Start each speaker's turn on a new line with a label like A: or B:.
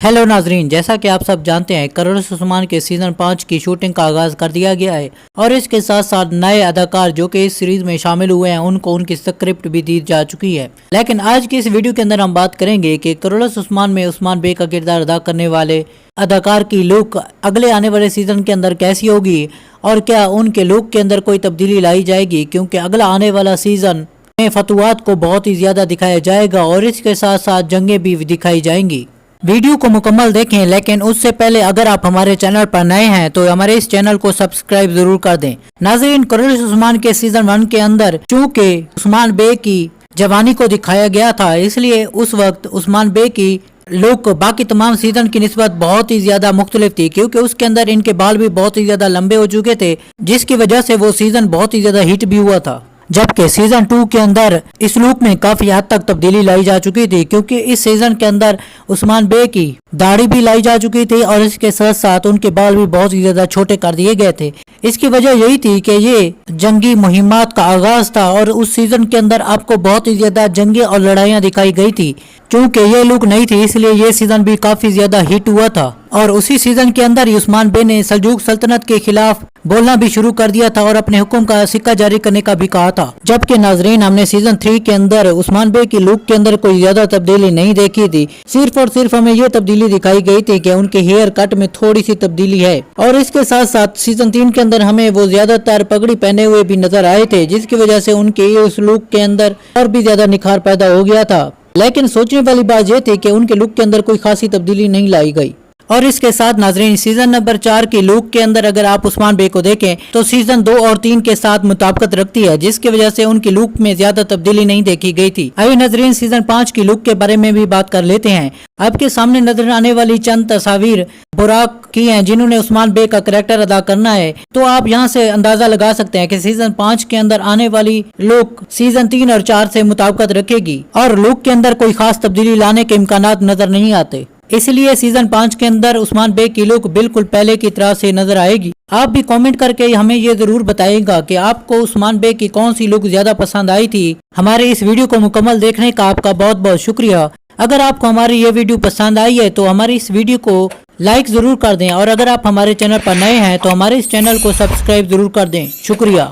A: Hello नाजरीन, जैसा कि आप सब जानते हैं करोड़स उस्मान के सीजन 5 की शूटिंग का आगाज कर दिया गया है और इसके साथ साथ नए अदाकार जो कि इस सीरीज में शामिल हुए हैं उनको उनकी स्क्रिप्ट भी दी जा चुकी है। लेकिन आज की इस वीडियो के अंदर हम बात करेंगे कि करोड़स उस्मान में उस्मान बे का किरदार अदा करने वाले अदाकार की लुक अगले आने वाले सीजन के अंदर कैसी होगी और क्या उनके लुक के अंदर कोई तब्दीली लाई जाएगी, क्योंकि अगला आने वाला सीजन में फतवात को बहुत ही ज्यादा दिखाया जाएगा और इसके साथ साथ जंगें भी दिखाई जाएंगी। वीडियो को मुकम्मल देखें, लेकिन उससे पहले अगर आप हमारे चैनल पर नए हैं तो हमारे इस चैनल को सब्सक्राइब जरूर कर दें। नाज़रीन, करोड़स उस्मान के सीजन 1 के अंदर चूंकि उस्मान बे की जवानी को दिखाया गया था, इसलिए उस वक्त उस्मान बे की लुक बाकी तमाम सीजन की निस्बत बहुत ही ज्यादा मुख्तलिफ थी, क्योंकि उसके अंदर इनके बाल भी बहुत ही ज्यादा लंबे हो चुके थे, जिसकी वजह से वो सीजन बहुत ही ज्यादा हिट भी हुआ था। जबकि सीजन 2 के अंदर इस लुक में काफी हद तक तब्दीली लाई जा चुकी थी, क्योंकि इस सीजन के अंदर उस्मान बे की दाढ़ी भी लाई जा चुकी थी और इसके साथ साथ उनके बाल भी बहुत ही ज्यादा छोटे कर दिए गए थे। इसकी वजह यही थी कि ये जंगी मुहिमात का आगाज था और उस सीजन के अंदर आपको बहुत ही ज्यादा जंगे और लड़ाइयां दिखाई गई थी। चूंकि ये लुक नहीं थी, इसलिए ये सीजन भी काफी ज्यादा हिट हुआ था और उसी सीजन के अंदर ही उस्मान बे ने सल्जूक सल्तनत के खिलाफ बोलना भी शुरू कर दिया था और अपने हुक्म का सिक्का जारी करने का भी कहा था। जबकि नाजरीन, हमने सीजन 3 के अंदर उस्मान बे की लुक के अंदर कोई ज्यादा तब्दीली नहीं देखी थी। सिर्फ और सिर्फ हमें ये तब्दीली दिखाई गई थी कि उनके हेयर कट में थोड़ी सी तब्दीली है और इसके साथ साथ सीजन 3 के अंदर हमें वो ज्यादातर पगड़ी पहने हुए भी नजर आए थे, जिसकी वजह से उनके उस लुक के अंदर और भी ज्यादा निखार पैदा हो गया था। लेकिन सोचने वाली बात यह थी कि उनके लुक के अंदर कोई खासी तब्दीली नहीं लाई गई। और इसके साथ नाजरीन, सीजन नंबर 4 की लुक के अंदर अगर आप उस्मान बे को देखें तो सीजन 2 और 3 के साथ मुताबिकत रखती है, जिसकी वजह से उनकी लुक में ज्यादा तब्दीली नहीं देखी गई थी। आइए नाजरीन, सीजन 5 की लुक के बारे में भी बात कर लेते हैं। आपके सामने नजर आने वाली चंद तस्वीर बुराक की हैं, जिन्होंने उस्मान बे का करैक्टर अदा करना है। तो आप यहां से अंदाजा लगा सकते हैं कि सीजन 5 के अंदर आने वाली लुक सीजन 3 और 4 से मुताबिकत रखेगी और लुक के अंदर कोई खास तब्दीली लाने के इम्कानात नजर नहीं आते। इसलिए सीजन 5 के अंदर उस्मान बे की लुक बिल्कुल पहले की तरह से नजर आएगी। आप भी कमेंट करके हमें ये जरूर बताइएगा कि आपको उस्मान बे की कौन सी लुक ज्यादा पसंद आई थी। हमारे इस वीडियो को मुकम्मल देखने का आपका बहुत बहुत शुक्रिया। अगर आपको हमारी ये वीडियो पसंद आई है तो हमारी इस वीडियो को लाइक जरूर कर दें और अगर आप हमारे चैनल पर नए हैं तो हमारे इस चैनल को सब्सक्राइब जरूर कर दें। शुक्रिया।